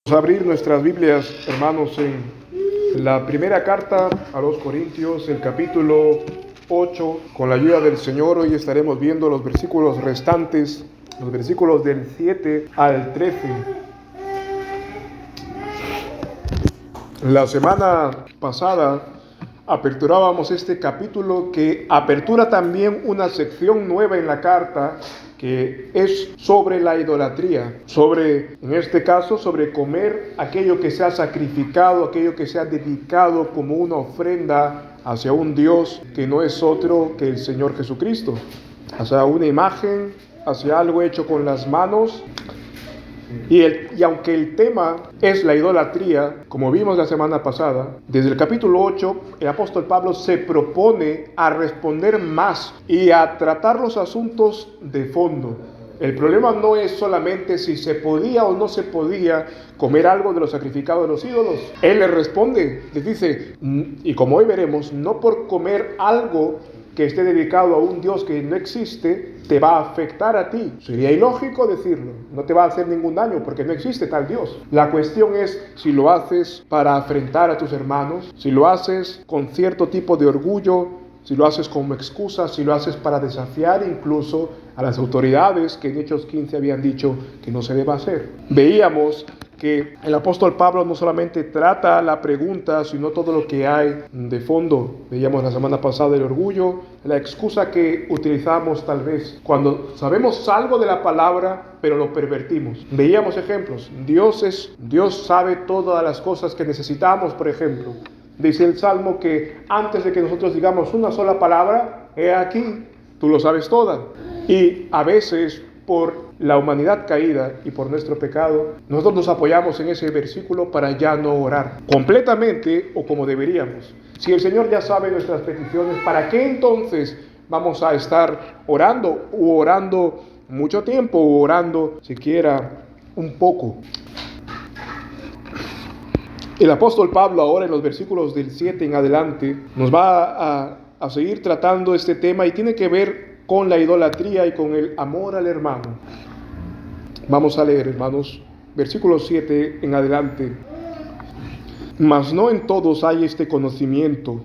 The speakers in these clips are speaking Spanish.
Vamos a abrir nuestras Biblias, hermanos, en la primera carta a los Corintios, el capítulo 8. Con la ayuda del Señor, hoy estaremos viendo los versículos restantes, los versículos del 7 al 13. La semana pasada aperturábamos este capítulo que apertura también una sección nueva en la carta que es sobre la idolatría, en este caso, sobre comer aquello que sea sacrificado, aquello que sea dedicado como una ofrenda hacia un Dios que no es otro que el Señor Jesucristo, hacia una imagen, hacia algo hecho con las manos. Y aunque el tema es la idolatría, como vimos la semana pasada, desde el capítulo 8, el apóstol Pablo se propone a responder más y a tratar los asuntos de fondo. El problema no es solamente si se podía o no se podía comer algo de lo sacrificado de los ídolos. Él les responde, les dice, y como hoy veremos, no por comer algo que esté dedicado a un Dios que no existe, te va a afectar a ti. Sería ilógico decirlo. No te va a hacer ningún daño porque no existe tal Dios. La cuestión es si lo haces para afrentar a tus hermanos, si lo haces con cierto tipo de orgullo, si lo haces como excusa, si lo haces para desafiar incluso a las autoridades que en Hechos 15 habían dicho que no se deba hacer. Veíamos que el apóstol Pablo no solamente trata la pregunta, sino todo lo que hay de fondo. Veíamos la semana pasada el orgullo, la excusa que utilizamos tal vez cuando sabemos algo de la palabra, pero lo pervertimos. Veíamos ejemplos. Dios sabe todas las cosas que necesitamos, por ejemplo. Dice el Salmo que antes de que nosotros digamos una sola palabra, he aquí, tú lo sabes toda. Y a veces, por la humanidad caída y por nuestro pecado, nosotros nos apoyamos en ese versículo para ya no orar completamente o como deberíamos. Si el Señor ya sabe nuestras peticiones, ¿para qué entonces vamos a estar orando mucho tiempo o orando siquiera un poco? El apóstol Pablo ahora en los versículos del 7 en adelante nos va a seguir tratando este tema y tiene que ver con la idolatría y con el amor al hermano. Vamos a leer, hermanos, versículo 7 en adelante. Mas no en todos hay este conocimiento,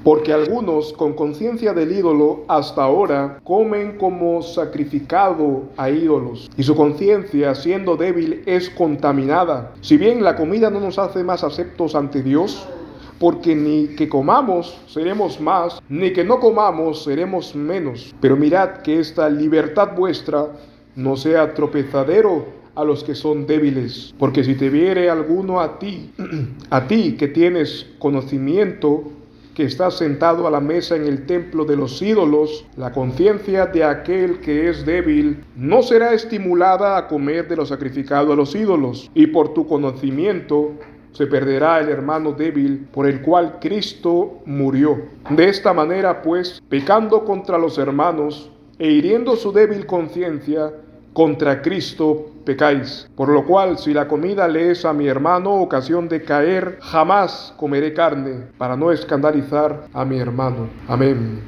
porque algunos con conciencia del ídolo hasta ahora comen como sacrificado a ídolos, y su conciencia, siendo débil, es contaminada. Si bien la comida no nos hace más aceptos ante Dios, porque ni que comamos seremos más, ni que no comamos seremos menos. Pero mirad que esta libertad vuestra no sea tropezadero a los que son débiles. Porque si te viere alguno a ti que tienes conocimiento, que estás sentado a la mesa en el templo de los ídolos, la conciencia de aquel que es débil no será estimulada a comer de lo sacrificado a los ídolos, y por tu conocimiento se perderá el hermano débil por el cual Cristo murió. De esta manera, pues, pecando contra los hermanos e hiriendo su débil conciencia, contra Cristo pecáis. Por lo cual, si la comida le es a mi hermano ocasión de caer, jamás comeré carne, para no escandalizar a mi hermano. Amén.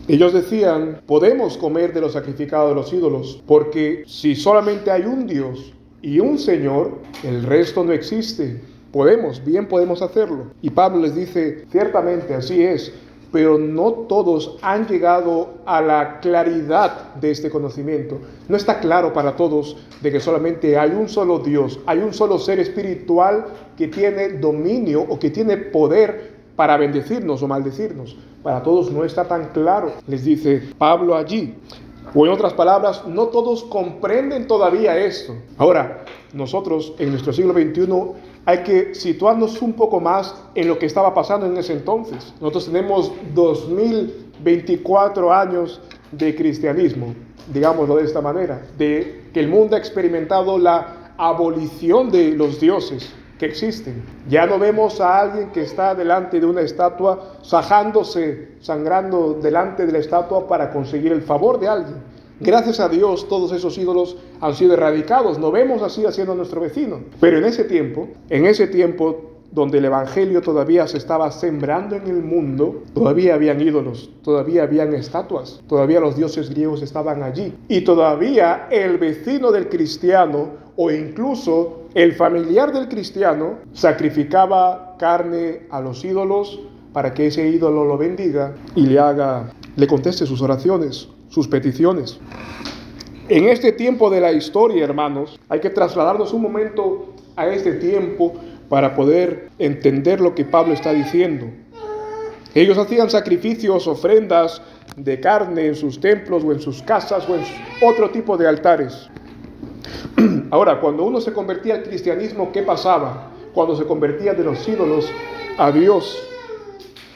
Ellos decían, podemos comer de lo sacrificado de los ídolos, porque si solamente hay un Dios y un Señor, el resto no existe. Podemos hacerlo. Y Pablo les dice, ciertamente así es, pero no todos han llegado a la claridad de este conocimiento. No está claro para todos de que solamente hay un solo Dios, hay un solo ser espiritual que tiene dominio o que tiene poder para bendecirnos o maldecirnos. Para todos no está tan claro, les dice Pablo allí. O en otras palabras, no todos comprenden todavía esto. Ahora, nosotros en nuestro siglo XXI hay que situarnos un poco más en lo que estaba pasando en ese entonces. Nosotros tenemos 2024 años de cristianismo, digámoslo de esta manera, de que el mundo ha experimentado la abolición de los dioses que existen. Ya no vemos a alguien que está delante de una estatua sangrando delante de la estatua para conseguir el favor de alguien. Gracias a Dios todos esos ídolos han sido erradicados. No vemos así haciendo a nuestro vecino. Pero en ese tiempo donde el evangelio todavía se estaba sembrando en el mundo, todavía habían ídolos, todavía habían estatuas, todavía los dioses griegos estaban allí. Y todavía el vecino del cristiano o incluso el familiar del cristiano sacrificaba carne a los ídolos para que ese ídolo lo bendiga y le conteste sus oraciones, sus peticiones. En este tiempo de la historia, hermanos, hay que trasladarnos un momento a este tiempo para poder entender lo que Pablo está diciendo. Ellos hacían sacrificios, ofrendas de carne en sus templos o en sus casas o en otro tipo de altares. Ahora, cuando uno se convertía al cristianismo, ¿qué pasaba? Cuando se convertía de los ídolos a Dios,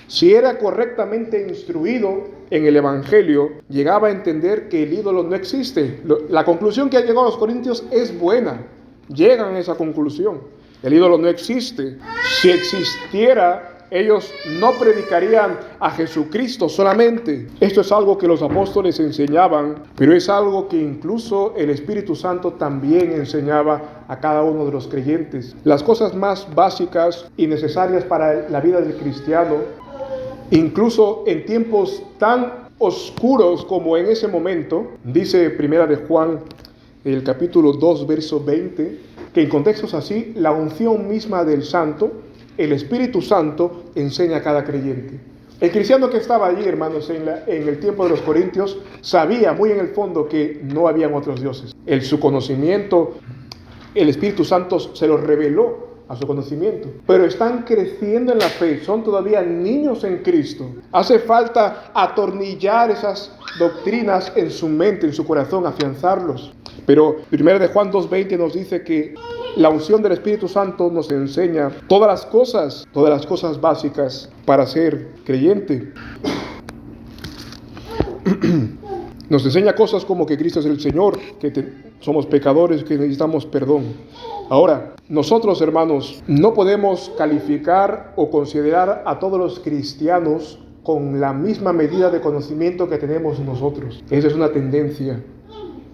si era correctamente instruido en el evangelio, llegaba a entender que el ídolo no existe. La conclusión que han llegado los corintios es buena. Llegan a esa conclusión. El ídolo no existe. Si existiera, ellos no predicarían a Jesucristo solamente. Esto es algo que los apóstoles enseñaban, pero es algo que incluso el Espíritu Santo también enseñaba a cada uno de los creyentes. Las cosas más básicas y necesarias para la vida del cristiano, incluso en tiempos tan oscuros como en ese momento, dice Primera de Juan, el capítulo 2, verso 20, que en contextos así, la unción misma del Santo, el Espíritu Santo, enseña a cada creyente. El cristiano que estaba allí, hermanos, en el tiempo de los corintios, sabía muy en el fondo que no habían otros dioses. Su conocimiento, el Espíritu Santo se lo reveló a su conocimiento, pero están creciendo en la fe, son todavía niños en Cristo. Hace falta atornillar esas doctrinas en su mente, en su corazón, afianzarlos. Pero 1 de Juan 2:20 nos dice que la unción del Espíritu Santo nos enseña todas las cosas básicas para ser creyente. Nos enseña cosas como que Cristo es el Señor, que somos pecadores, que necesitamos perdón. Ahora, nosotros, hermanos, no podemos calificar o considerar a todos los cristianos con la misma medida de conocimiento que tenemos nosotros. Esa es una tendencia.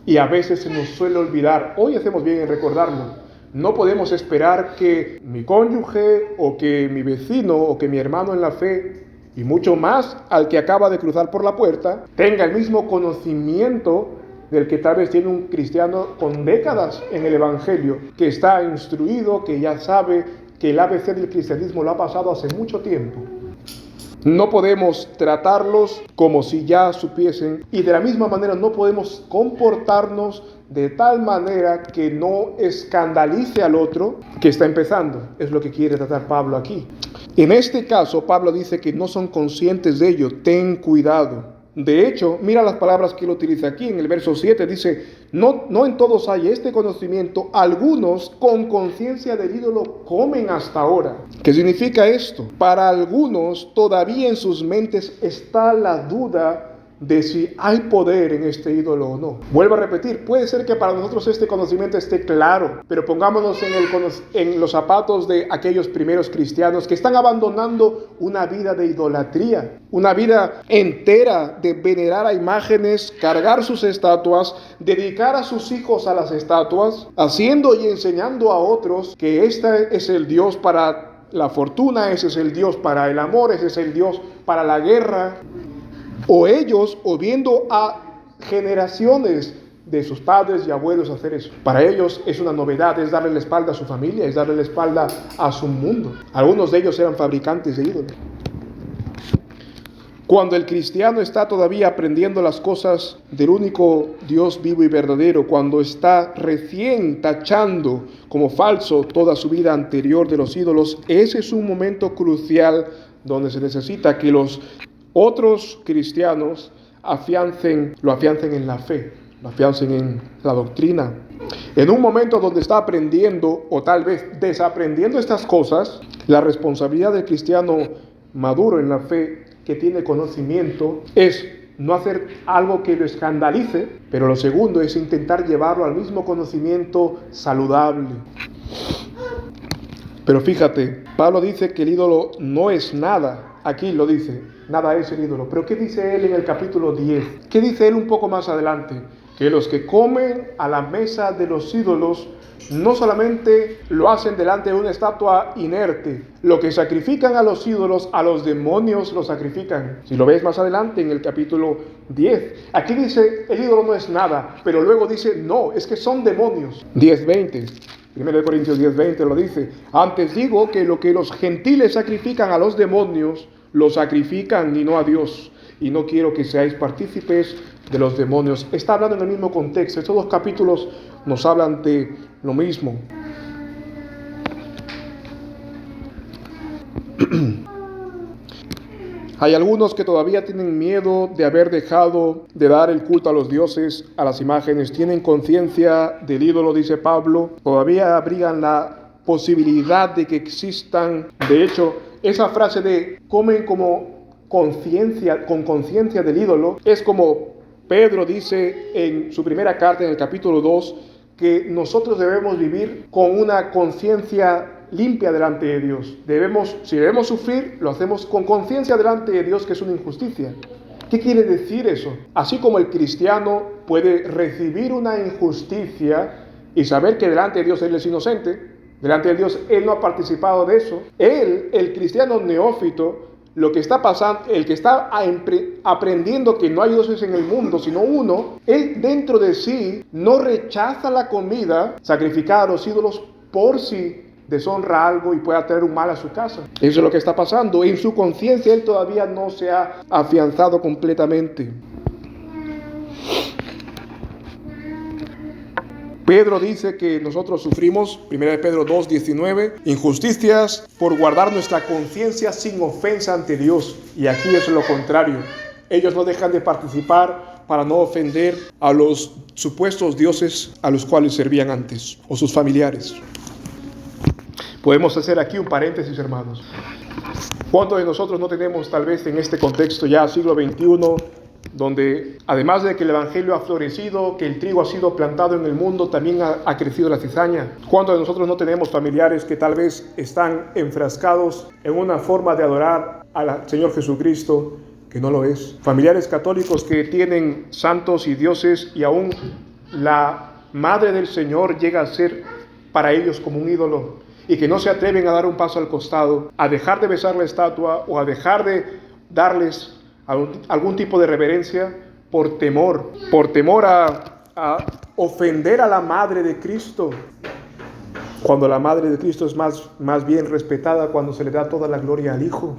Y a veces se nos suele olvidar. Hoy hacemos bien en recordarlo. No podemos esperar que mi cónyuge o que mi vecino o que mi hermano en la fe, y mucho más al que acaba de cruzar por la puerta, tenga el mismo conocimiento del que tal vez tiene un cristiano con décadas en el evangelio, que está instruido, que ya sabe que el ABC del cristianismo lo ha pasado hace mucho tiempo. No podemos tratarlos como si ya supiesen, y de la misma manera no podemos comportarnos de tal manera que no escandalice al otro que está empezando. Es lo que quiere tratar Pablo aquí. En este caso, Pablo dice que no son conscientes de ello. Ten cuidado. De hecho, mira las palabras que él utiliza aquí en el verso 7. Dice, no en todos hay este conocimiento. Algunos con conciencia del ídolo comen hasta ahora. ¿Qué significa esto? Para algunos todavía en sus mentes está la duda de si hay poder en este ídolo o no. Vuelvo a repetir, puede ser que para nosotros este conocimiento esté claro, pero pongámonos en los zapatos de aquellos primeros cristianos que están abandonando una vida de idolatría, una vida entera de venerar a imágenes, cargar sus estatuas, dedicar a sus hijos a las estatuas, haciendo y enseñando a otros que este es el Dios para la fortuna, ese es el Dios para el amor, ese es el Dios para la guerra. O ellos, o viendo a generaciones de sus padres y abuelos hacer eso. Para ellos es una novedad, es darle la espalda a su familia, es darle la espalda a su mundo. Algunos de ellos eran fabricantes de ídolos. Cuando el cristiano está todavía aprendiendo las cosas del único Dios vivo y verdadero, cuando está recién tachando como falso toda su vida anterior de los ídolos, ese es un momento crucial donde se necesita que los otros cristianos lo afiancen en la fe, lo afiancen en la doctrina. En un momento donde está aprendiendo o tal vez desaprendiendo estas cosas, la responsabilidad del cristiano maduro en la fe, que tiene conocimiento, es no hacer algo que lo escandalice, pero lo segundo es intentar llevarlo al mismo conocimiento saludable. Pero fíjate, Pablo dice que el ídolo no es nada. Aquí lo dice, nada es el ídolo. Pero ¿qué dice él en el capítulo 10? ¿Qué dice él un poco más adelante? que los que comen a la mesa de los ídolos no solamente lo hacen delante de una estatua inerte, lo que sacrifican a los ídolos, a los demonios lo sacrifican. Si lo ves más adelante en el capítulo 10, aquí dice el ídolo no es nada, pero luego dice no, es que son demonios. 10:20, 1 Corintios 10:20 lo dice. Antes digo que lo que los gentiles sacrifican a los demonios, lo sacrifican y no a Dios. Y no quiero que seáis partícipes de los demonios. Está hablando en el mismo contexto. Estos dos capítulos nos hablan de lo mismo. Hay algunos que todavía tienen miedo de haber dejado de dar el culto a los dioses, a las imágenes. Tienen conciencia del ídolo, dice Pablo. Todavía abrigan la posibilidad de que existan. De hecho, esa frase de comen como conciencia, con conciencia del ídolo, es como Pedro dice en su primera carta, en el capítulo 2, que nosotros debemos vivir con una conciencia limpia delante de Dios. Si debemos sufrir, lo hacemos con conciencia delante de Dios, que es una injusticia. ¿Qué quiere decir eso? Así como el cristiano puede recibir una injusticia y saber que delante de Dios él es inocente, delante de Dios él no ha participado de eso, el cristiano neófito, lo que está pasando, el que está aprendiendo que no hay dioses en el mundo, sino uno, él dentro de sí no rechaza la comida sacrificada a los ídolos por si deshonra algo y pueda traer un mal a su casa. Eso es lo que está pasando. En su conciencia él todavía no se ha afianzado completamente. Pedro dice que nosotros sufrimos, 1 Pedro 2:19, injusticias por guardar nuestra conciencia sin ofensa ante Dios. Y aquí es lo contrario. Ellos no dejan de participar para no ofender a los supuestos dioses a los cuales servían antes, o sus familiares. Podemos hacer aquí un paréntesis, hermanos. ¿Cuántos de nosotros no tenemos, tal vez en este contexto ya siglo XXI, donde además de que el evangelio ha florecido, que el trigo ha sido plantado en el mundo, también ha crecido la cizaña? ¿Cuántos de nosotros no tenemos familiares que tal vez están enfrascados en una forma de adorar al Señor Jesucristo que no lo es? Familiares católicos que tienen santos y dioses y aún la Madre del Señor llega a ser para ellos como un ídolo, y que no se atreven a dar un paso al costado, a dejar de besar la estatua o a dejar de darles algún tipo de reverencia por temor a ofender a la Madre de Cristo, cuando la Madre de Cristo es más bien respetada cuando se le da toda la gloria al Hijo,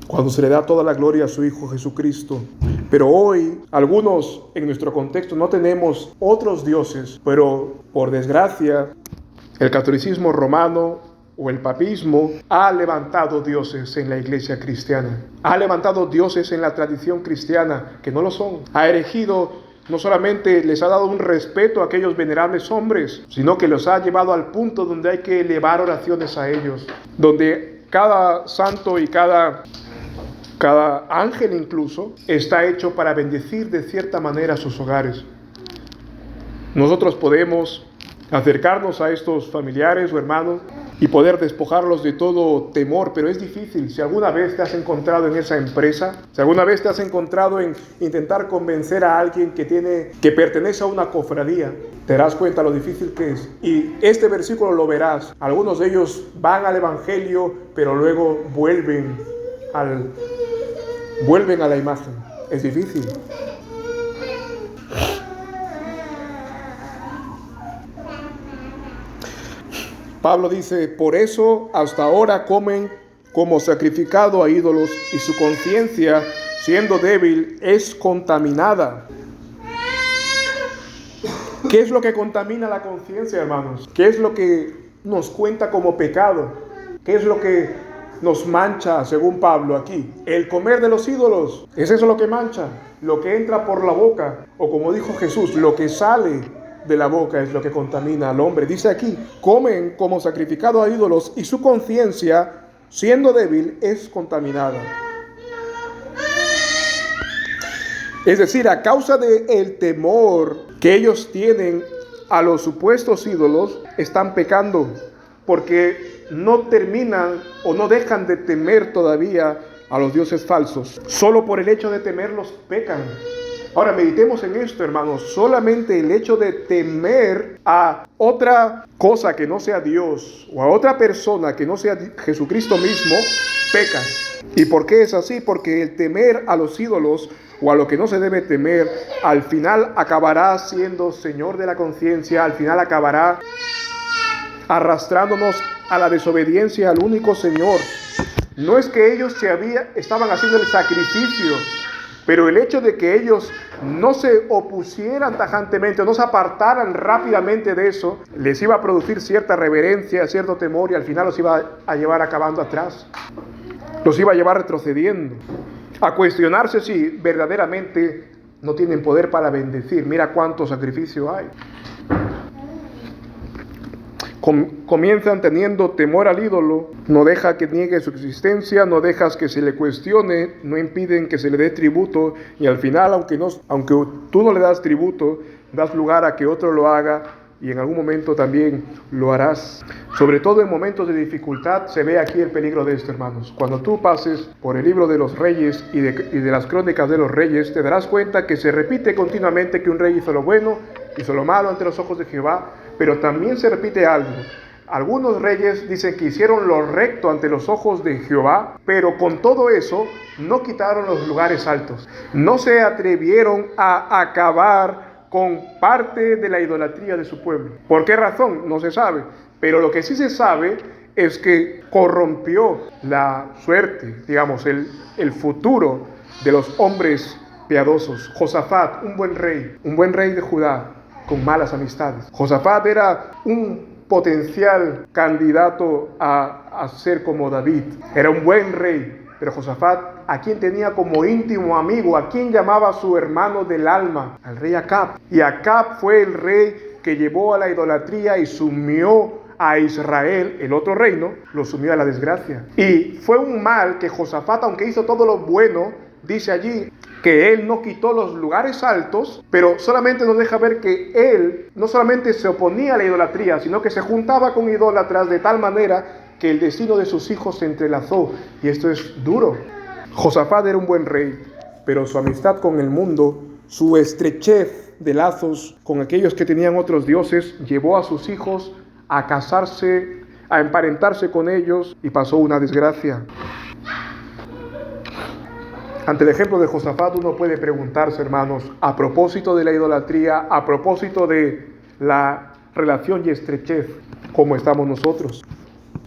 cuando se le da toda la gloria a su Hijo Jesucristo. Pero hoy, algunos en nuestro contexto no tenemos otros dioses, pero por desgracia, el catolicismo romano o el papismo ha levantado dioses en la iglesia cristiana, ha levantado dioses en la tradición cristiana que no lo son, ha erigido, no solamente les ha dado un respeto a aquellos venerables hombres, sino que los ha llevado al punto donde hay que elevar oraciones a ellos, donde cada santo y cada ángel incluso está hecho para bendecir de cierta manera sus hogares. Nosotros podemos acercarnos a estos familiares o hermanos y poder despojarlos de todo temor, pero es difícil. Si alguna vez te has encontrado en esa empresa, si alguna vez te has encontrado en intentar convencer a alguien que pertenece a una cofradía, te darás cuenta lo difícil que es. Y este versículo lo verás. Algunos de ellos van al evangelio, pero luego vuelven a la imagen. Es difícil. Pablo dice, por eso hasta ahora comen como sacrificado a ídolos y su conciencia, siendo débil, es contaminada. ¿Qué es lo que contamina la conciencia, hermanos? ¿Qué es lo que nos cuenta como pecado? ¿Qué es lo que nos mancha, según Pablo aquí? El comer de los ídolos. ¿Es eso lo que mancha? Lo que entra por la boca, o como dijo Jesús, lo que sale de la boca es lo que contamina al hombre. Dice aquí, comen como sacrificado a ídolos y su conciencia, siendo débil, es contaminada. Es decir, a causa del temor que ellos tienen a los supuestos ídolos, están pecando, porque no terminan o no dejan de temer todavía a los dioses falsos. Solo por el hecho de temerlos pecan. Ahora meditemos en esto, hermanos. Solamente el hecho de temer a otra cosa que no sea Dios o a otra persona que no sea Jesucristo mismo, pecas. ¿Y por qué es así? Porque el temer a los ídolos o a lo que no se debe temer, al final acabará siendo señor de la conciencia, al final acabará arrastrándonos a la desobediencia al único Señor. No es que ellos estaban haciendo el sacrificio, pero el hecho de que ellos no se opusieran tajantemente, no se apartaran rápidamente de eso, les iba a producir cierta reverencia, cierto temor, y al final los iba a llevar acabando atrás. Los iba a llevar retrocediendo, a cuestionarse si verdaderamente no tienen poder para bendecir. Mira cuánto sacrificio hay. Comienzan teniendo temor al ídolo, no deja que niegue su existencia, no dejas que se le cuestione, no impiden que se le dé tributo, y al final, aunque tú no le das tributo, das lugar a que otro lo haga, y en algún momento también lo harás. Sobre todo en momentos de dificultad se ve aquí el peligro de esto, hermanos. Cuando tú pases por el libro de los reyes y de las crónicas de los reyes, te darás cuenta que se repite continuamente que un rey hizo lo bueno, hizo lo malo ante los ojos de Jehová, pero también se repite algo. Algunos reyes dicen que hicieron lo recto ante los ojos de Jehová, pero con todo eso no quitaron los lugares altos. No se atrevieron a acabar con parte de la idolatría de su pueblo. ¿Por qué razón? No se sabe. Pero lo que sí se sabe es que corrompió la suerte, digamos, el futuro de los hombres piadosos. Josafat, un buen rey de Judá, con malas amistades. Josafat era un potencial candidato a ser como David. Era un buen rey. Pero Josafat, ¿a quien tenía como íntimo amigo? ¿A quien llamaba su hermano del alma? Al rey Acab. Y Acab fue el rey que llevó a la idolatría y sumió a Israel, el otro reino, lo sumió a la desgracia. Y fue un mal que Josafat, aunque hizo todo lo bueno, dice allí que él no quitó los lugares altos, pero solamente nos deja ver que él no solamente se oponía a la idolatría, sino que se juntaba con idólatras de tal manera que el destino de sus hijos se entrelazó, y esto es duro. Josafat era un buen rey, pero su amistad con el mundo, su estrechez de lazos con aquellos que tenían otros dioses, llevó a sus hijos a casarse, a emparentarse con ellos, y pasó una desgracia. Ante el ejemplo de Josafat uno puede preguntarse, hermanos, a propósito de la idolatría, a propósito de la relación y estrechez, ¿cómo estamos nosotros?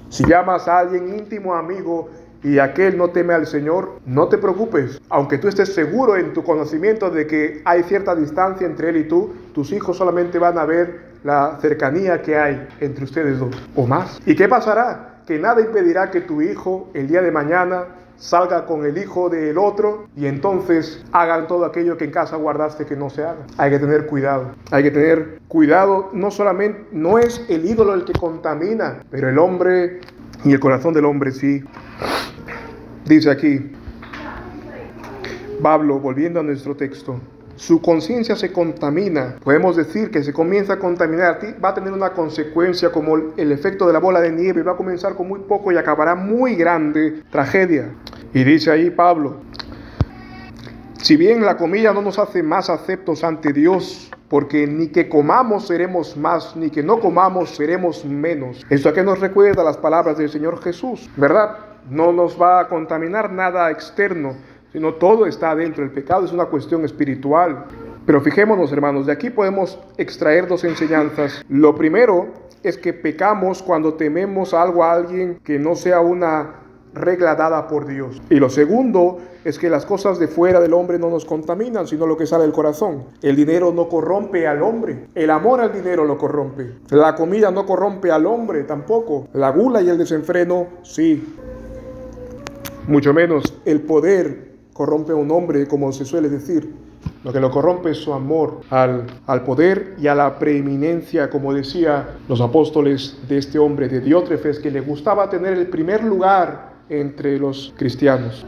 Si llamas a alguien íntimo amigo y aquel no teme al Señor, no te preocupes. Aunque tú estés seguro en tu conocimiento de que hay cierta distancia entre él y tú, tus hijos solamente van a ver la cercanía que hay entre ustedes dos o más. ¿Y qué pasará? Que nada impedirá que tu hijo el día de mañana salga con el hijo del otro y entonces hagan todo aquello que en casa guardaste que no se haga. Hay que tener cuidado. Hay que tener cuidado. No es el ídolo el que contamina, pero el hombre y el corazón del hombre sí. Dice aquí Pablo, volviendo a nuestro texto, su conciencia se contamina. Podemos decir que se comienza a contaminar. Va a tener una consecuencia como el efecto de la bola de nieve. Va a comenzar con muy poco y acabará muy grande tragedia. Y dice ahí Pablo, si bien la comida no nos hace más aceptos ante Dios, porque ni que comamos seremos más, ni que no comamos seremos menos. Esto a qué nos recuerda las palabras del Señor Jesús, ¿verdad? No nos va a contaminar nada externo, sino todo está adentro. El pecado es una cuestión espiritual. Pero fijémonos, hermanos, de aquí podemos extraer dos enseñanzas. Lo primero es que pecamos cuando tememos algo a alguien que no sea una regla dada por Dios. Y lo segundo es que las cosas de fuera del hombre no nos contaminan, sino lo que sale del corazón. El dinero no corrompe al hombre. El amor al dinero lo corrompe. La comida no corrompe al hombre tampoco. La gula y el desenfreno, sí. Mucho menos el poder corrompe a un hombre, como se suele decir. Lo que lo corrompe es su amor al poder y a la preeminencia, como decían los apóstoles de este hombre, de Diótrefes, que le gustaba tener el primer lugar entre los cristianos.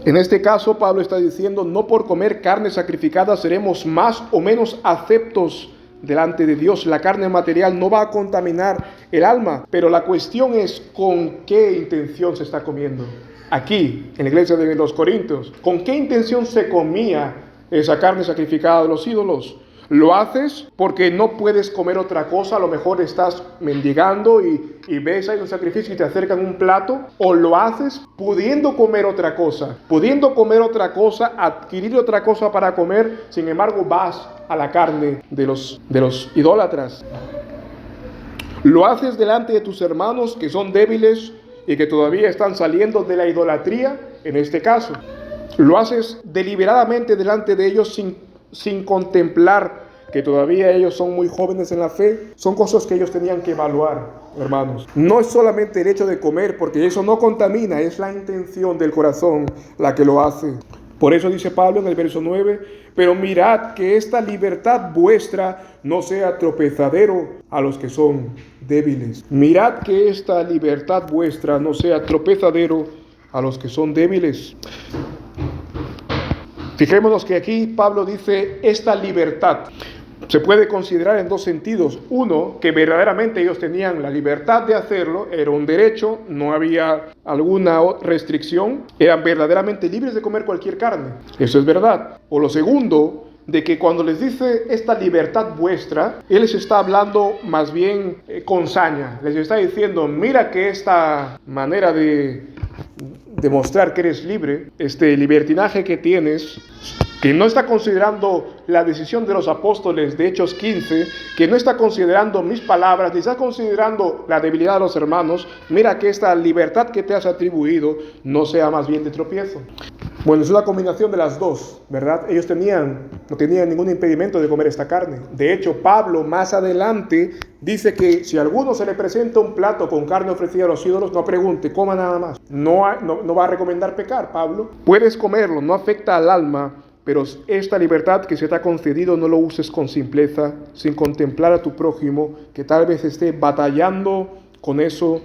En este caso, Pablo está diciendo, no por comer carne sacrificada seremos más o menos aceptos delante de Dios. La carne material no va a contaminar el alma, pero la cuestión es con qué intención se está comiendo. Aquí, en la iglesia de los Corintios, ¿con qué intención se comía esa carne sacrificada de los ídolos. Lo haces porque no puedes comer otra cosa, a lo mejor estás mendigando y ves ahí un sacrificio y te acercan un plato, o lo haces pudiendo comer otra cosa, adquirir otra cosa para comer, sin embargo vas a la carne de los idólatras. Lo haces delante de tus hermanos que son débiles y que todavía están saliendo de la idolatría, en este caso. Lo haces deliberadamente delante de ellos sin contemplar que todavía ellos son muy jóvenes en la fe. Son cosas que ellos tenían que evaluar, hermanos. No es solamente el hecho de comer, porque eso no contamina, es la intención del corazón la que lo hace. Por eso dice Pablo en el verso 9, pero mirad que esta libertad vuestra no sea tropezadero a los que son débiles. Mirad que esta libertad vuestra no sea tropezadero a los que son débiles. Fijémonos que aquí Pablo dice esta libertad. Se puede considerar en dos sentidos. Uno, que verdaderamente ellos tenían la libertad de hacerlo, era un derecho, no había alguna restricción, eran verdaderamente libres de comer cualquier carne. Eso es verdad. O lo segundo, de que cuando les dice esta libertad vuestra, él les está hablando más bien con saña. Les está diciendo, mira que esta manera de demostrar que eres libre, este libertinaje que tienes, que no está considerando la decisión de los apóstoles de Hechos 15, que no está considerando mis palabras, ni está considerando la debilidad de los hermanos, mira que esta libertad que te has atribuido no sea más bien de tropiezo. Bueno, es una combinación de las dos, ¿verdad? Ellos no tenían ningún impedimento de comer esta carne. De hecho, Pablo más adelante dice que si a alguno se le presenta un plato con carne ofrecida a los ídolos, no pregunte, coma nada más. No va a recomendar pecar, Pablo. Puedes comerlo, no afecta al alma, pero esta libertad que se te ha concedido no lo uses con simpleza, sin contemplar a tu prójimo, que tal vez esté batallando con eso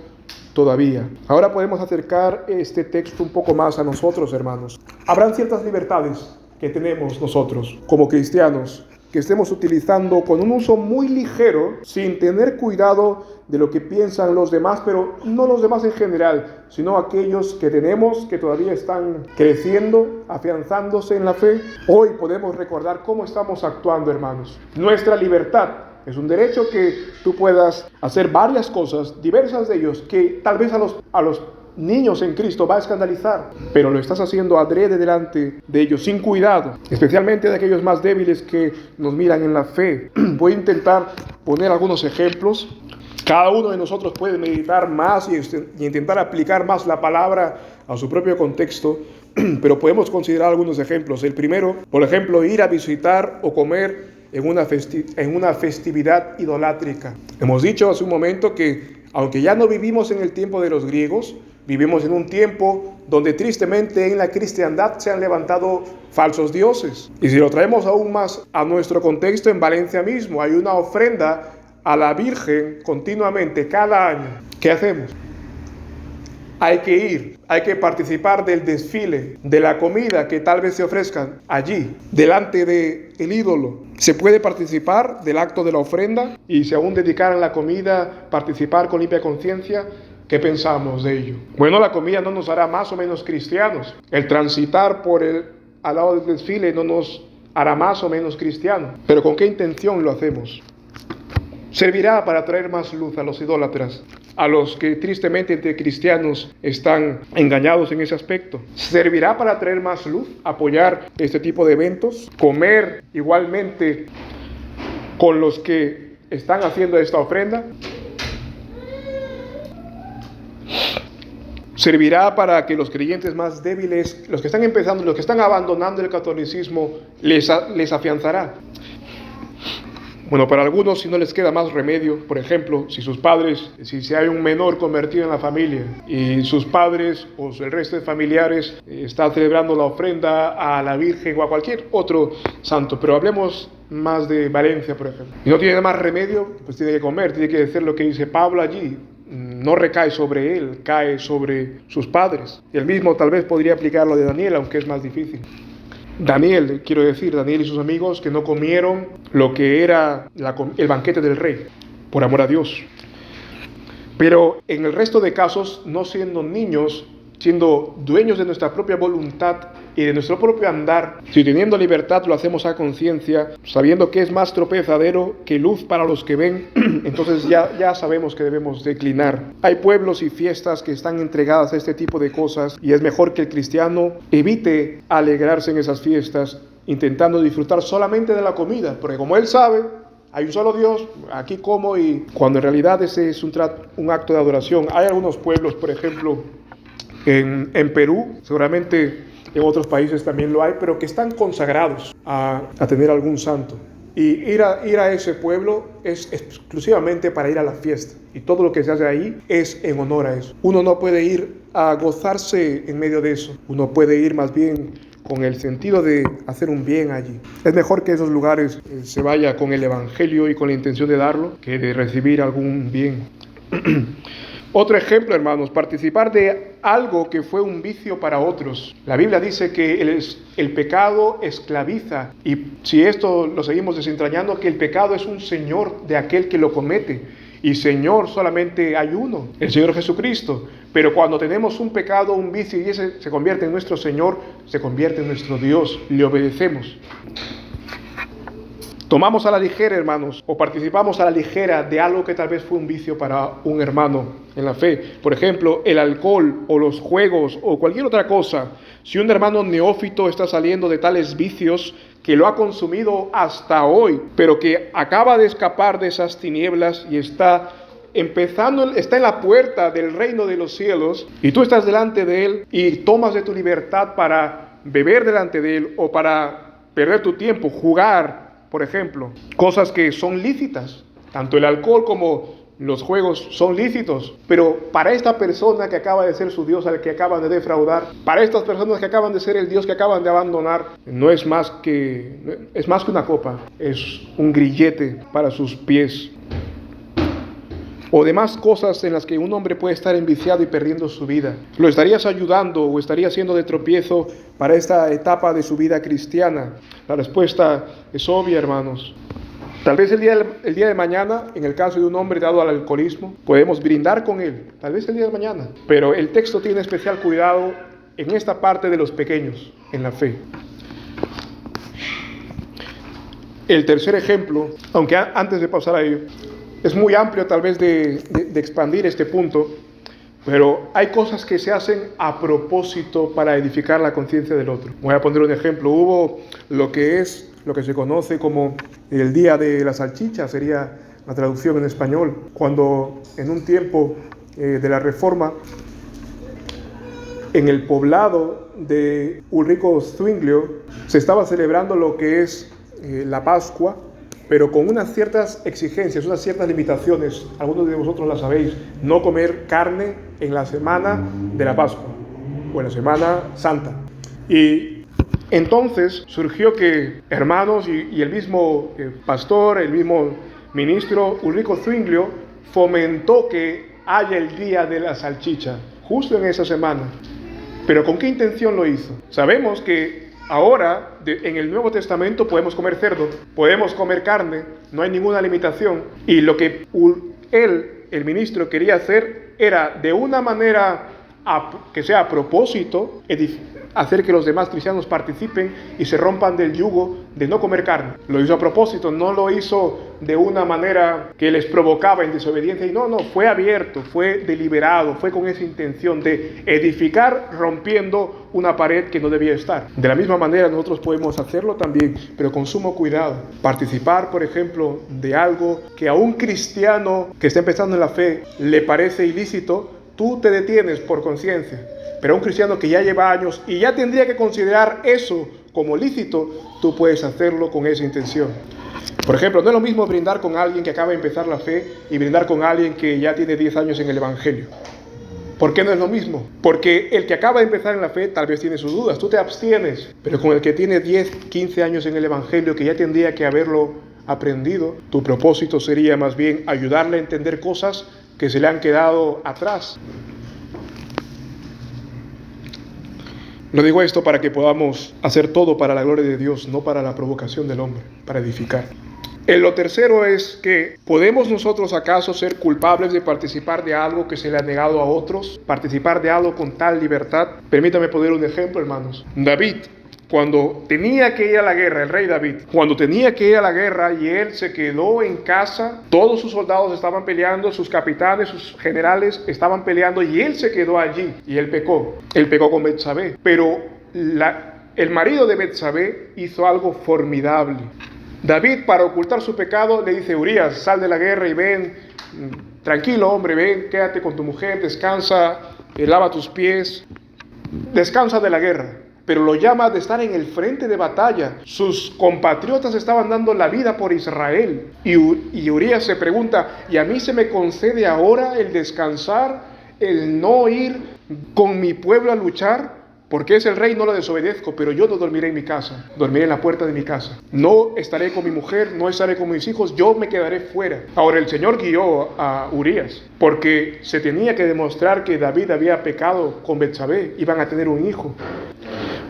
todavía. Ahora podemos acercar este texto un poco más a nosotros, hermanos. Habrán ciertas libertades que tenemos nosotros como cristianos, que estemos utilizando con un uso muy ligero, sin tener cuidado de lo que piensan los demás, pero no los demás en general, sino aquellos que tenemos, que todavía están creciendo, afianzándose en la fe. Hoy podemos recordar cómo estamos actuando, hermanos. Nuestra libertad es un derecho que tú puedas hacer varias cosas, diversas de ellos, que tal vez a los niños en Cristo va a escandalizar, pero lo estás haciendo adrede delante de ellos, sin cuidado, especialmente de aquellos más débiles que nos miran en la fe. Voy a intentar poner algunos ejemplos. Cada uno de nosotros puede meditar más y intentar aplicar más la palabra a su propio contexto, pero podemos considerar algunos ejemplos. El primero, por ejemplo, ir a visitar o comer en una festividad idolátrica. Hemos dicho hace un momento que, aunque ya no vivimos en el tiempo de los griegos, vivimos en un tiempo donde tristemente en la cristiandad se han levantado falsos dioses. Y si lo traemos aún más a nuestro contexto, en Valencia mismo hay una ofrenda a la Virgen continuamente, cada año. ¿Qué hacemos? Hay que ir, hay que participar del desfile, de la comida que tal vez se ofrezcan allí, delante del ídolo. Se puede participar del acto de la ofrenda y si aún dedicaran la comida, participar con limpia conciencia. ¿Qué pensamos de ello? Bueno, la comida no nos hará más o menos cristianos. El transitar al lado del desfile no nos hará más o menos cristianos. Pero ¿con qué intención lo hacemos? Servirá para traer más luz a los idólatras, a los que tristemente entre cristianos están engañados en ese aspecto. Servirá para traer más luz, apoyar este tipo de eventos, comer igualmente con los que están haciendo esta ofrenda. Servirá para que los creyentes más débiles, los que están empezando, los que están abandonando el catolicismo, les afianzará. Bueno, para algunos si no les queda más remedio, por ejemplo, si hay un menor convertido en la familia y sus padres o el resto de familiares están celebrando la ofrenda a la Virgen o a cualquier otro santo, pero hablemos más de Valencia, por ejemplo, y no tiene más remedio, pues tiene que comer, tiene que hacer lo que dice Pablo allí. No recae sobre él, cae sobre sus padres. Y el mismo tal vez podría aplicar lo de Daniel, aunque es más difícil. Daniel y sus amigos que no comieron lo que era el banquete del rey, por amor a Dios. Pero en el resto de casos, no siendo niños, siendo dueños de nuestra propia voluntad, y de nuestro propio andar, si teniendo libertad lo hacemos a conciencia, sabiendo que es más tropezadero que luz para los que ven, entonces ya sabemos que debemos declinar. Hay pueblos y fiestas que están entregadas a este tipo de cosas y es mejor que el cristiano evite alegrarse en esas fiestas, intentando disfrutar solamente de la comida, porque como él sabe, hay un solo Dios, aquí como, y cuando en realidad ese es un acto de adoración. Hay algunos pueblos, por ejemplo, en Perú, seguramente en otros países también lo hay, pero que están consagrados a tener algún santo. Y ir a ese pueblo es exclusivamente para ir a la fiesta. Y todo lo que se hace ahí es en honor a eso. Uno no puede ir a gozarse en medio de eso. Uno puede ir más bien con el sentido de hacer un bien allí. Es mejor que esos lugares se vaya con el evangelio y con la intención de darlo, que de recibir algún bien. Otro ejemplo, hermanos, participar de algo que fue un vicio para otros. La Biblia dice que el pecado esclaviza, y si esto lo seguimos desentrañando, que el pecado es un señor de aquel que lo comete, y Señor solamente hay uno, el Señor Jesucristo. Pero cuando tenemos un pecado, un vicio, y ese se convierte en nuestro Señor, se convierte en nuestro Dios, le obedecemos. Tomamos a la ligera, hermanos, o participamos a la ligera de algo que tal vez fue un vicio para un hermano en la fe. Por ejemplo, el alcohol o los juegos o cualquier otra cosa. Si un hermano neófito está saliendo de tales vicios, que lo ha consumido hasta hoy, pero que acaba de escapar de esas tinieblas y está en la puerta del reino de los cielos, y tú estás delante de él y tomas de tu libertad para beber delante de él o para perder tu tiempo, jugar, por ejemplo, cosas que son lícitas. Tanto el alcohol como los juegos son lícitos, pero para esta persona que acaba de ser su Dios, al que acaban de defraudar, para estas personas que acaban de ser el Dios que acaban de abandonar, no es más que una copa, es un grillete para sus pies. O demás cosas en las que un hombre puede estar enviciado y perdiendo su vida. ¿Lo estarías ayudando o estarías siendo de tropiezo para esta etapa de su vida cristiana? La respuesta es obvia, hermanos. Tal vez el día de mañana, en el caso de un hombre dado al alcoholismo, podemos brindar con él, tal vez el día de mañana. Pero el texto tiene especial cuidado en esta parte de los pequeños, en la fe. El tercer ejemplo, aunque antes de pasar a ello, es muy amplio tal vez de expandir este punto, pero hay cosas que se hacen a propósito para edificar la conciencia del otro. Voy a poner un ejemplo. Hubo lo que se conoce como el Día de la Salchicha, sería la traducción en español, cuando en un tiempo de la Reforma, en el poblado de Ulrico Zwinglio, se estaba celebrando lo que es la Pascua, pero con unas ciertas exigencias, unas ciertas limitaciones. Algunos de vosotros las sabéis: no comer carne en la semana de la Pascua o en la Semana Santa. Y entonces surgió que hermanos y el mismo pastor, el mismo ministro Ulrico Zwinglio fomentó que haya el Día de la Salchicha justo en esa semana. ¿Pero con qué intención lo hizo? Sabemos que ahora, en el Nuevo Testamento, podemos comer cerdo, podemos comer carne, no hay ninguna limitación. Y lo que el ministro, quería hacer era, de una manera que sea a propósito, hacer que los demás cristianos participen y se rompan del yugo de no comer carne. Lo hizo a propósito, no lo hizo de una manera que les provocaba en desobediencia. Y no, fue abierto, fue deliberado, fue con esa intención de edificar rompiendo una pared que no debía estar. De la misma manera nosotros podemos hacerlo también, pero con sumo cuidado. Participar, por ejemplo, de algo que a un cristiano que está empezando en la fe le parece ilícito, tú te detienes por conciencia. Pero a un cristiano que ya lleva años y ya tendría que considerar eso como lícito, tú puedes hacerlo con esa intención. Por ejemplo, no es lo mismo brindar con alguien que acaba de empezar la fe y brindar con alguien que ya tiene 10 años en el Evangelio. ¿Por qué no es lo mismo? Porque el que acaba de empezar en la fe tal vez tiene sus dudas, tú te abstienes, pero con el que tiene 10, 15 años en el Evangelio, que ya tendría que haberlo aprendido, tu propósito sería más bien ayudarle a entender cosas que se le han quedado atrás. Lo digo esto para que podamos hacer todo para la gloria de Dios, no para la provocación del hombre, para edificar. Lo tercero es que ¿podemos nosotros acaso ser culpables de participar de algo que se le ha negado a otros? Participar de algo con tal libertad. Permítame poner un ejemplo, hermanos. David, cuando tenía que ir a la guerra, el rey David, cuando tenía que ir a la guerra y él se quedó en casa, todos sus soldados estaban peleando, sus capitanes, sus generales estaban peleando y él se quedó allí y él pecó con Betsabé. Pero el marido de Betsabé hizo algo formidable. David, para ocultar su pecado, le dice: Urías, sal de la guerra y ven, tranquilo hombre, ven, quédate con tu mujer, descansa, lava tus pies, descansa de la guerra. Pero lo llama de estar en el frente de batalla. Sus compatriotas estaban dando la vida por Israel. Y Urías se pregunta: ¿y a mí se me concede ahora el descansar, el no ir con mi pueblo a luchar? Porque es el rey, no lo desobedezco, pero yo no dormiré en mi casa, dormiré en la puerta de mi casa. No estaré con mi mujer, no estaré con mis hijos, yo me quedaré fuera. Ahora el Señor guió a Urías, porque se tenía que demostrar que David había pecado con Betsabé, iban a tener un hijo.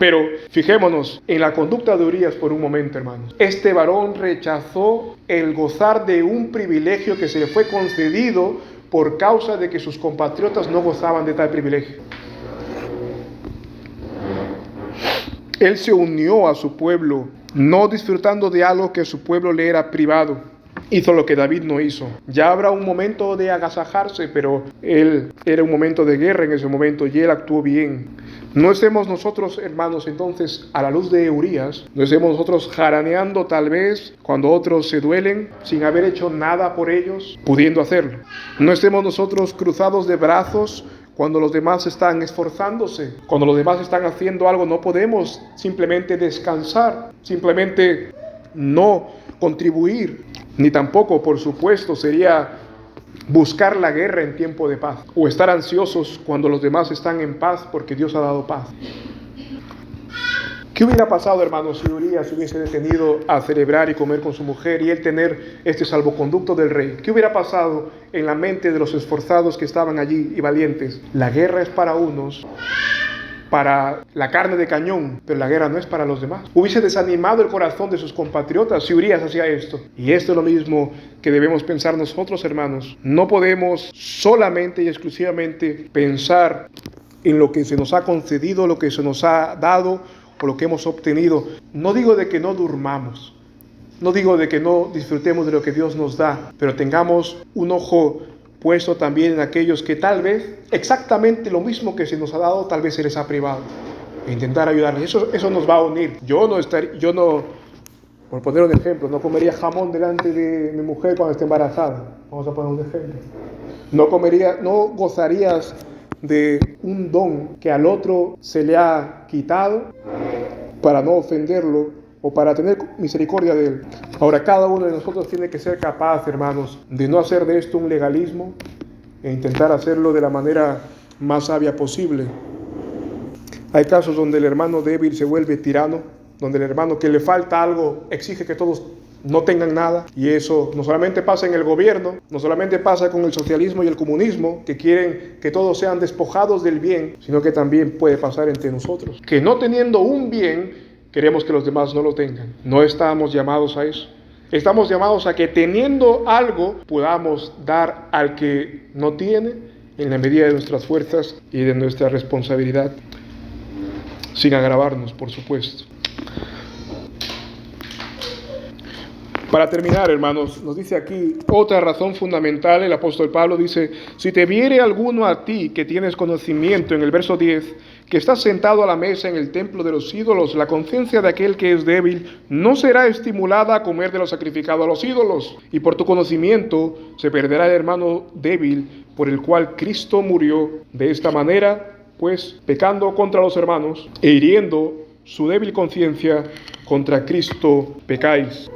Pero fijémonos en la conducta de Urías por un momento, hermanos. Este varón rechazó el gozar de un privilegio que se le fue concedido por causa de que sus compatriotas no gozaban de tal privilegio. Él se unió a su pueblo, no disfrutando de algo que a su pueblo le era privado. Hizo lo que David no hizo. Ya habrá un momento de agasajarse, pero era un momento de guerra en ese momento y él actuó bien. No estemos nosotros, hermanos, entonces, a la luz de Urías, no estemos nosotros jaraneando tal vez cuando otros se duelen sin haber hecho nada por ellos, pudiendo hacerlo. No estemos nosotros cruzados de brazos cuando los demás están esforzándose, cuando los demás están haciendo algo. No podemos simplemente descansar, simplemente no contribuir, ni tampoco, por supuesto, sería buscar la guerra en tiempo de paz, o estar ansiosos cuando los demás están en paz porque Dios ha dado paz. ¿Qué hubiera pasado, hermanos, si Urías se hubiese detenido a celebrar y comer con su mujer y él tener este salvoconducto del rey? ¿Qué hubiera pasado en la mente de los esforzados que estaban allí y valientes? La guerra es para unos, para la carne de cañón, pero la guerra no es para los demás. Hubiese desanimado el corazón de sus compatriotas si Urías hacía esto. Y esto es lo mismo que debemos pensar nosotros, hermanos. No podemos solamente y exclusivamente pensar en lo que se nos ha concedido, lo que se nos ha dado, o lo que hemos obtenido. No digo de que no durmamos, no digo de que no disfrutemos de lo que Dios nos da, pero tengamos un ojo puesto también en aquellos que tal vez exactamente lo mismo que se nos ha dado, tal vez se les ha privado. E intentar ayudarles. Eso nos va a unir. Yo no, por poner un ejemplo, no comería jamón delante de mi mujer cuando esté embarazada. Vamos a poner un ejemplo. No gozarías de un don que al otro se le ha quitado para no ofenderlo o para tener misericordia de él. Ahora, cada uno de nosotros tiene que ser capaz, hermanos, de no hacer de esto un legalismo e intentar hacerlo de la manera más sabia posible. Hay casos donde el hermano débil se vuelve tirano, donde el hermano que le falta algo exige que todos no tengan nada, y eso no solamente pasa en el gobierno, no solamente pasa con el socialismo y el comunismo, que quieren que todos sean despojados del bien, sino que también puede pasar entre nosotros, que no teniendo un bien, queremos que los demás no lo tengan. No estamos llamados a eso. Estamos llamados a que teniendo algo, podamos dar al que no tiene, en la medida de nuestras fuerzas y de nuestra responsabilidad, sin agravarnos, por supuesto. Para terminar, hermanos, nos dice aquí otra razón fundamental. El apóstol Pablo dice: si te viere alguno a ti que tienes conocimiento, en el verso 10, que estás sentado a la mesa en el templo de los ídolos, la conciencia de aquel que es débil no será estimulada a comer de lo sacrificado a los ídolos, y por tu conocimiento se perderá el hermano débil por el cual Cristo murió. De esta manera, pues, pecando contra los hermanos e hiriendo su débil conciencia, contra Cristo pecáis.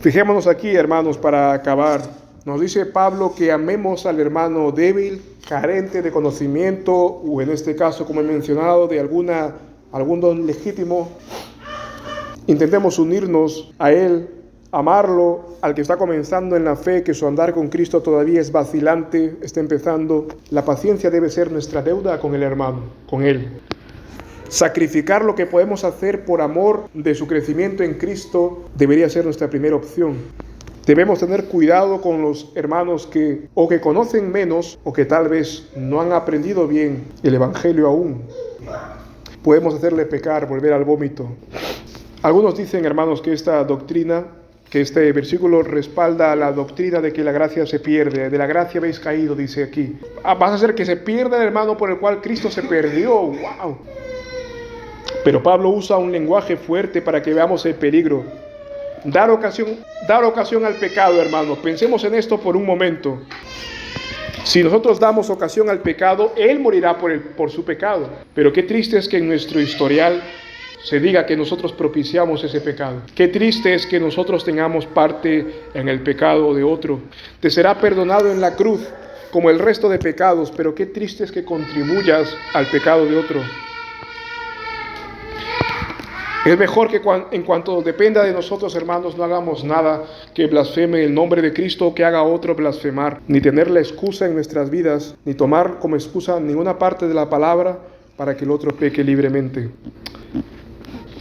Fijémonos aquí, hermanos, para acabar. Nos dice Pablo que amemos al hermano débil, carente de conocimiento, o en este caso, como he mencionado, de algún don legítimo. Intentemos unirnos a él, amarlo, al que está comenzando en la fe, que su andar con Cristo todavía es vacilante, está empezando. La paciencia debe ser nuestra deuda con el hermano, con él. Sacrificar lo que podemos hacer por amor de su crecimiento en Cristo debería ser nuestra primera opción. Debemos tener cuidado con los hermanos que o que conocen menos o que tal vez no han aprendido bien el Evangelio aún. Podemos hacerle pecar, volver al vómito. Algunos dicen, hermanos, que esta doctrina, que este versículo respalda la doctrina de que la gracia se pierde. De la gracia habéis caído, dice aquí. Vas a hacer que se pierda el hermano por el cual Cristo se perdió. ¡Wow! Pero Pablo usa un lenguaje fuerte para que veamos el peligro. Dar ocasión al pecado, hermanos. Pensemos en esto por un momento. Si nosotros damos ocasión al pecado, Él morirá por su pecado. Pero qué triste es que en nuestro historial se diga que nosotros propiciamos ese pecado. Qué triste es que nosotros tengamos parte en el pecado de otro. Te será perdonado en la cruz, como el resto de pecados, pero qué triste es que contribuyas al pecado de otro. Es mejor que en cuanto dependa de nosotros, hermanos, no hagamos nada que blasfeme el nombre de Cristo, que haga otro blasfemar, ni tener la excusa en nuestras vidas, ni tomar como excusa ninguna parte de la palabra para que el otro peque libremente.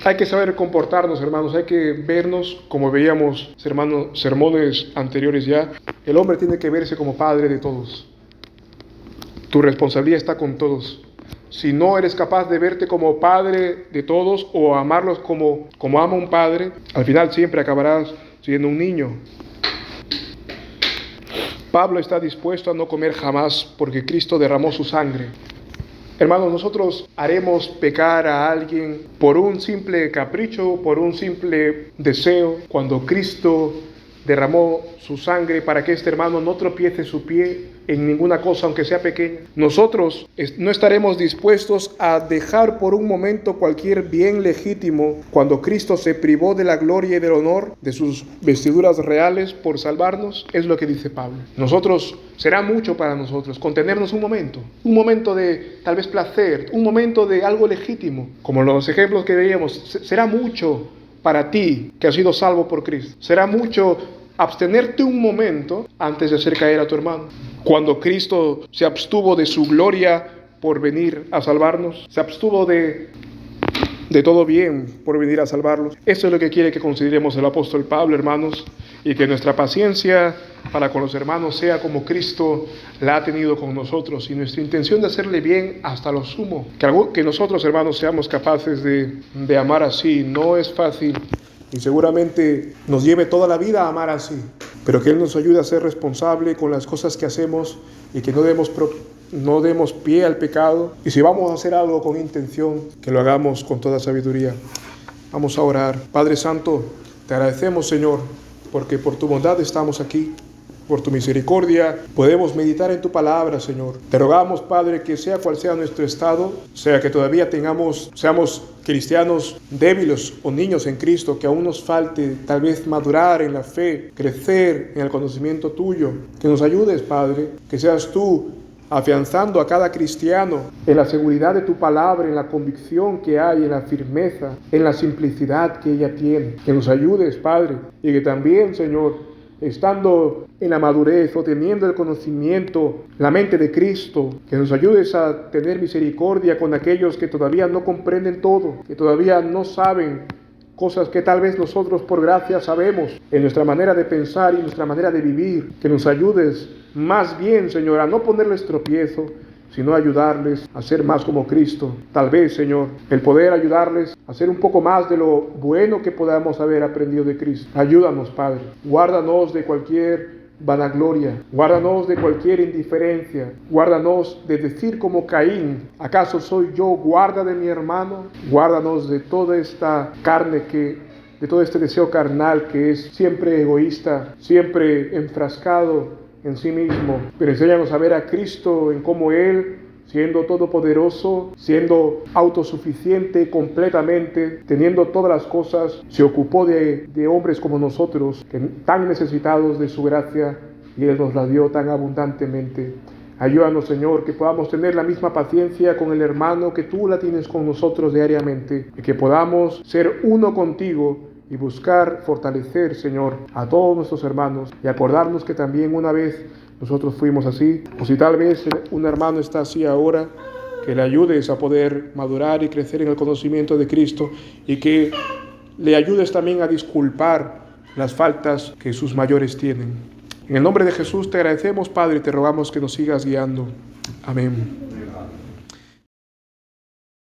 Hay que saber comportarnos, hermanos, hay que vernos como veíamos, hermanos, sermones anteriores ya. El hombre tiene que verse como padre de todos. Tu responsabilidad está con todos. Si no eres capaz de verte como padre de todos o amarlos como ama un padre, al final siempre acabarás siendo un niño. Pablo está dispuesto a no comer jamás porque Cristo derramó su sangre. Hermanos, nosotros haremos pecar a alguien por un simple capricho, por un simple deseo, cuando Cristo derramó su sangre para que este hermano no tropiece su pie en ninguna cosa, aunque sea pequeña. Nosotros no estaremos dispuestos a dejar por un momento cualquier bien legítimo cuando Cristo se privó de la gloria y del honor de sus vestiduras reales por salvarnos. Es lo que dice Pablo. Será mucho para nosotros contenernos un momento de tal vez placer, un momento de algo legítimo, como los ejemplos que veíamos. Será mucho para ti que has sido salvo por Cristo. Será mucho abstenerte un momento antes de hacer caer a tu hermano. Cuando Cristo se abstuvo de su gloria por venir a salvarnos, se abstuvo de todo bien por venir a salvarlos. Eso es lo que quiere que consideremos el apóstol Pablo, hermanos, y que nuestra paciencia para con los hermanos sea como Cristo la ha tenido con nosotros, y nuestra intención de hacerle bien hasta lo sumo. Que nosotros, hermanos, seamos capaces de amar así. No es fácil y seguramente nos lleve toda la vida a amar así, pero que Él nos ayude a ser responsable con las cosas que hacemos y que no demos pie al pecado, y si vamos a hacer algo con intención, que lo hagamos con toda sabiduría. Vamos a orar. Padre Santo, te agradecemos, Señor, porque por tu bondad estamos aquí. Por tu misericordia podemos meditar en tu palabra, Señor. Te rogamos, Padre, que sea cual sea nuestro estado, sea que todavía seamos cristianos débiles o niños en Cristo, que aún nos falte tal vez madurar en la fe, crecer en el conocimiento tuyo. Que nos ayudes, Padre, que seas tú afianzando a cada cristiano en la seguridad de tu palabra, en la convicción que hay, en la firmeza, en la simplicidad que ella tiene. Que nos ayudes, Padre, y que también, Señor, estando en la madurez o teniendo el conocimiento, la mente de Cristo, que nos ayudes a tener misericordia con aquellos que todavía no comprenden todo, que todavía no saben cosas que tal vez nosotros por gracia sabemos en nuestra manera de pensar y nuestra manera de vivir. Que nos ayudes más bien, Señor, a no ponerles tropiezo, sino ayudarles a ser más como Cristo. Tal vez, Señor, el poder ayudarles a hacer un poco más de lo bueno que podamos haber aprendido de Cristo. Ayúdanos, Padre. Guárdanos de cualquier vanagloria. Guárdanos de cualquier indiferencia. Guárdanos de decir como Caín: ¿acaso soy yo guarda de mi hermano? Guárdanos de toda esta carne de todo este deseo carnal que es siempre egoísta, siempre enfrascado en sí mismo, pero enséñanos a ver a Cristo en cómo Él, siendo todopoderoso, siendo autosuficiente completamente, teniendo todas las cosas, se ocupó de hombres como nosotros, que tan necesitados de su gracia, y Él nos la dio tan abundantemente. Ayúdanos, Señor, que podamos tener la misma paciencia con el hermano que tú la tienes con nosotros diariamente, y que podamos ser uno contigo y buscar fortalecer, Señor, a todos nuestros hermanos, y acordarnos que también una vez nosotros fuimos así, o si tal vez un hermano está así ahora, que le ayudes a poder madurar y crecer en el conocimiento de Cristo, y que le ayudes también a disculpar las faltas que sus mayores tienen. En el nombre de Jesús te agradecemos, Padre, y te rogamos que nos sigas guiando. Amén.